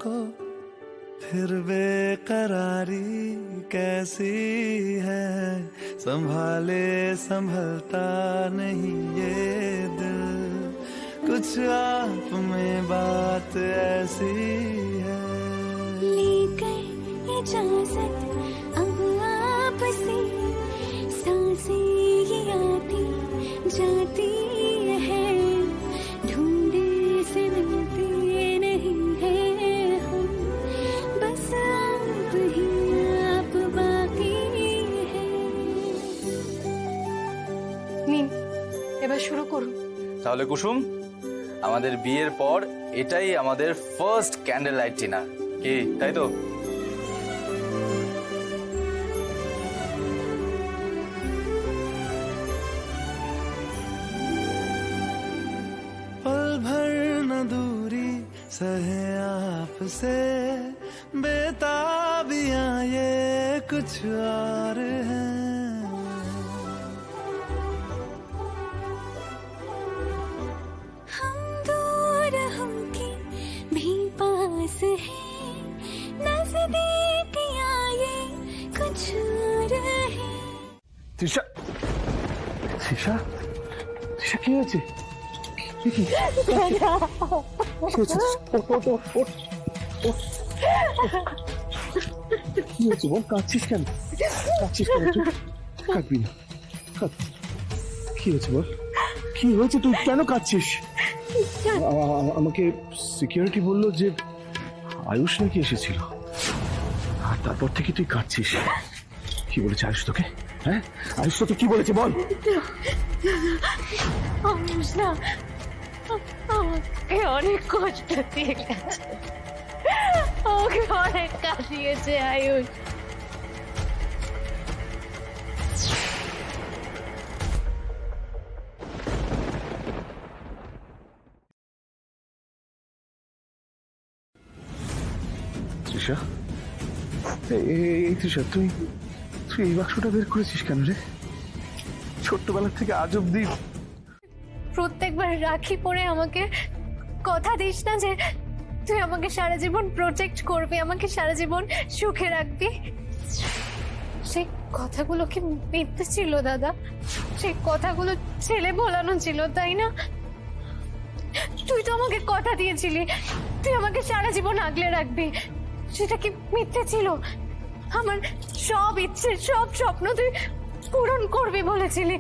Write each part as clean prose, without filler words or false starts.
को फिर बेकरारी कैसी है, संभाले संभलता नहीं ये दिल, कुछ आप में बात ऐसी है। लेकर इजाजत अब आपसे, सांसें ये आती जाती है, ढूंढे से मिलते नहीं है हम, बस आप ही आप बाकी है। নিন এবার শুরু করুন। তাহলে কুসুম, আমাদের বিয়ের পর এটাই আমাদের ফার্স্ট ক্যান্ডেল লাইট ডিনার, কি তাই তো? पल भर न दूरी सहे आपसे, बेताबियां ये कुछ और है। हम दूर होके भी पास हैं, नजदीकियां ये कुछ और है। তৃষা, তৃষা, তৃষা কি হয়েছে? কি কি হয়েছে? কি হয়েছে বল? কাঁদছিস কেন? কাঁদছিস কেন তুই? কাঁদবি না, কাঁদ। কি হয়েছে বল? কি হয়েছে? তুই কেন কাঁদছিস? আমাকে সিকিউরিটি বললো যে আয়ুষ নাকি এসেছিল, আর তারপর থেকে তুই কাঁদছিস। কি বলেছে আয়ুষ তোকে? হ্যাঁ, আয়ুষ তোকে কি বলেছে বল? আয়ুষ না আমাকে অনেক কষ্ট দিয়ে গেছে, আমাকে অনেক কাঁদিয়েছে আয়ুষ। তৃষা, এই তৃষা, তুই তুই এই বাক্সটা বের করেছিস কেন রে? ছোট্টবেলা থেকে আজ অব্দি প্রত্যেকবার রাখি পরে আমাকে কথা দিস না যে তুই আমাকে সারা জীবন প্রোটেক্ট করবি, আমাকে সারা জীবন সুখে রাখবি। সেই কথাগুলো কি মিথ্যে ছিল দাদা? সেই কথাগুলো ছেলে বলানো ছিল, তাই না? তুই তো আমাকে কথা দিয়েছিলি তুই আমাকে সারা জীবন আগলে রাখবি, সেটা কি মিথ্যে ছিল? আমার সব ইচ্ছে সব স্বপ্ন তুই পূরণ করবি বলেছিলি,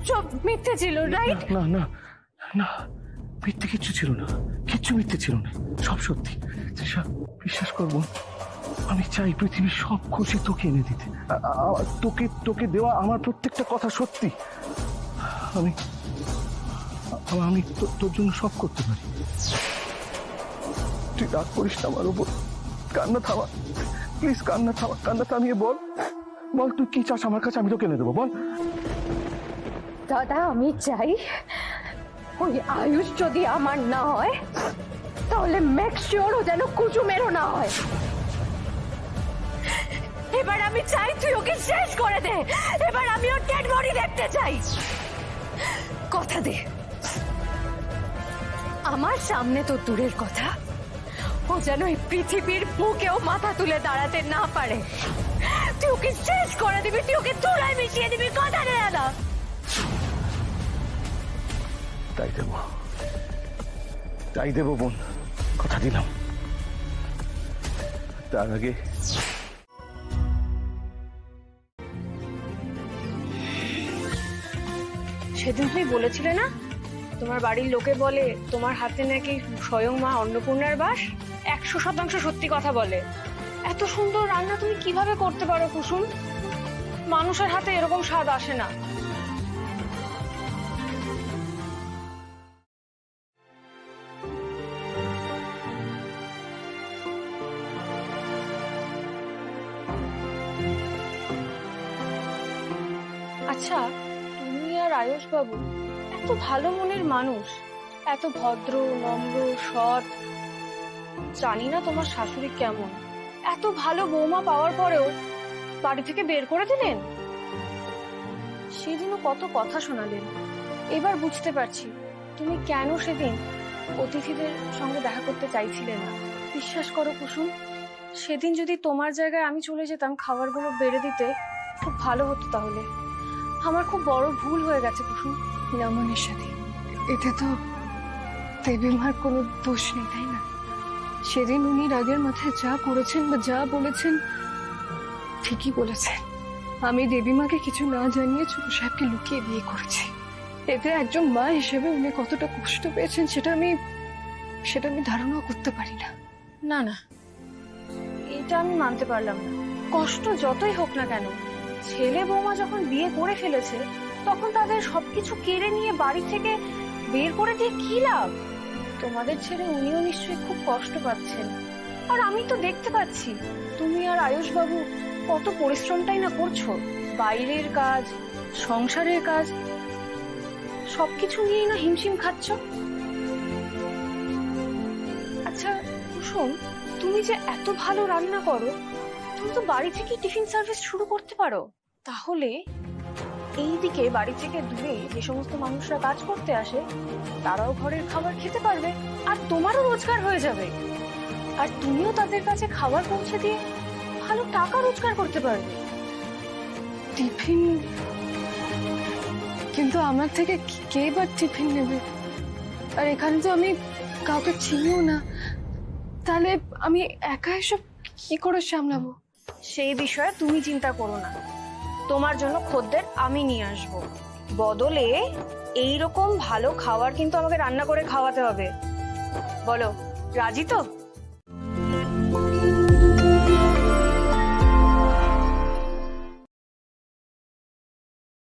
সব মিথ্যে ছিল, রাইট? না না না, মিথ্যে কিচ্ছু ছিল না, কিচ্ছু মিথ্যে ছিল না, সব সত্যি। তৃষা, বিশ্বাস করবো, আমি চাই পৃথিবীর সব খুশি তোকে এনে দিতে। তোকে তোকে দেওয়া আমার প্রত্যেকটা কথা সত্যি। আমি আমি তোর জন্য সব করতে পারি। তুই রাগ করিস না আমার উপর, কান্না থামা প্লিজ, কান্না থামা, কান্না থামিয়ে বল, বল তুই কি চাস আমার কাছে, আমি তোকে এনে দেবো, বল। দাদা আমি চাই ওই আয়ুষ যদি আমার না হয় তাহলে মেক শিওর ও যেন কুসুমেরও না হয়। এবার আমি চাই তুই ওকে শেষ করে দে, এবার আমি ওর ডেড বডি দেখতে চাই। কথা দে, আমার সামনে তো দূরের কথা, ও যেন এই পৃথিবীর বুকেও মাথা তুলে দাঁড়াতে না পারে। তুই ওকে শেষ করে দিবি, তুই ওকে চুলায় মিশিয়ে দিবি, কথা দে দাদা। তাই দেবো, তাই দেবো বোন, কথা দিলাম। তার আগে সেদিন তুমি বলেছিলে না তোমার বাড়ির লোকে বলে তোমার হাতে নাকি স্বয়ং মা অন্নপূর্ণার বাস? 100% সত্যি কথা বলে। এত সুন্দর রান্না তুমি কিভাবে করতে পারো কুসুম? মানুষের হাতে এরকম স্বাদ আসে না। আচ্ছা, তুমি আর আয়ুষ বাবু এত ভালো মনের মানুষ, এত ভদ্র নম্র সৎ, জানি না তোমার শাশুড়ি কেমন, এত ভালো বৌমা পাওয়ার পরেও বাড়ি থেকে বের করে দিলেন। সেদিনও কত কথা শোনালেন, এবার বুঝতে পারছি তুমি কেন সেদিন অতিথিদের সঙ্গে দেখা করতে চাইছিলে না। বিশ্বাস করো কুসুম, সেদিন যদি তোমার জায়গায় আমি চলে যেতাম খাবারগুলো বেড়ে দিতে, খুব ভালো হতো। তাহলে আমার খুব বড় ভুল হয়ে গেছে কুসুম। না মনীষাদি, এতে তো দেবীমার কোনো দোষ নেই, তাই না? সেদিন উনি রাগের মাথায় যা করেছেন বা যা বলেছেন ঠিকই বলেছেন। আমি দেবীমাকে কিছু না জানিয়ে ছোট সাহেবকে লুকিয়ে বিয়ে করেছি। এতে একজন মা হিসেবে উনি কতটা কষ্ট পেয়েছেন সেটা আমি ধারণাও করতে পারি না। না না, এটা আমি মানতে পারলাম না। কষ্ট যতই হোক না কেন, ছেলে বৌমা যখন বিয়ে করে ফেলেছে তখন তাদের সবকিছু কেড়ে নিয়ে বাড়ি থেকে বের করে দিয়ে কি লাভ? তোমাদের ছেলে উনিও নিশ্চয়ই খুব কষ্ট পাচ্ছেন। আর আমি তো দেখতে পাচ্ছি তুমি আর আয়ুষ বাবু কত পরিশ্রমটাই না করছো। বাইরের কাজ, সংসারের কাজ, সবকিছু নিয়েই না হিমশিম খাচ্ছ। আচ্ছা কুসুম, তুমি যে এত ভালো রান্না করো, তুমি তো বাড়ি থেকে টিফিন সার্ভিস শুরু করতে পারো। তাহলে এইদিকে বাড়ি থেকে দূরে যে সমস্ত মানুষরা কাজ করতে আসে তারাও ঘরের খাবার খেতে পারবে, আর তোমারও রোজগার হয়ে যাবে। আর তুমিও তাদের কাছে খাবার পৌঁছে দিয়ে ভালো টাকা রোজগার করতে পারবে। টিফিন? কিন্তু আমার থেকে কে বা টিফিন নেবে? আর এখানে তো আমি কাউকে চিনিও না, তাহলে আমি একা এসব কি করে সামলাবো? সেই বিষয়ে তুমি চিন্তা করো না, তোমার জন্য খদ্দের আমি নিয়ে আসব। বদলে এইরকম ভালো খাবার কিন্তু আমাকে রান্না করে খাওয়াতে হবে। বলো রাজি তো?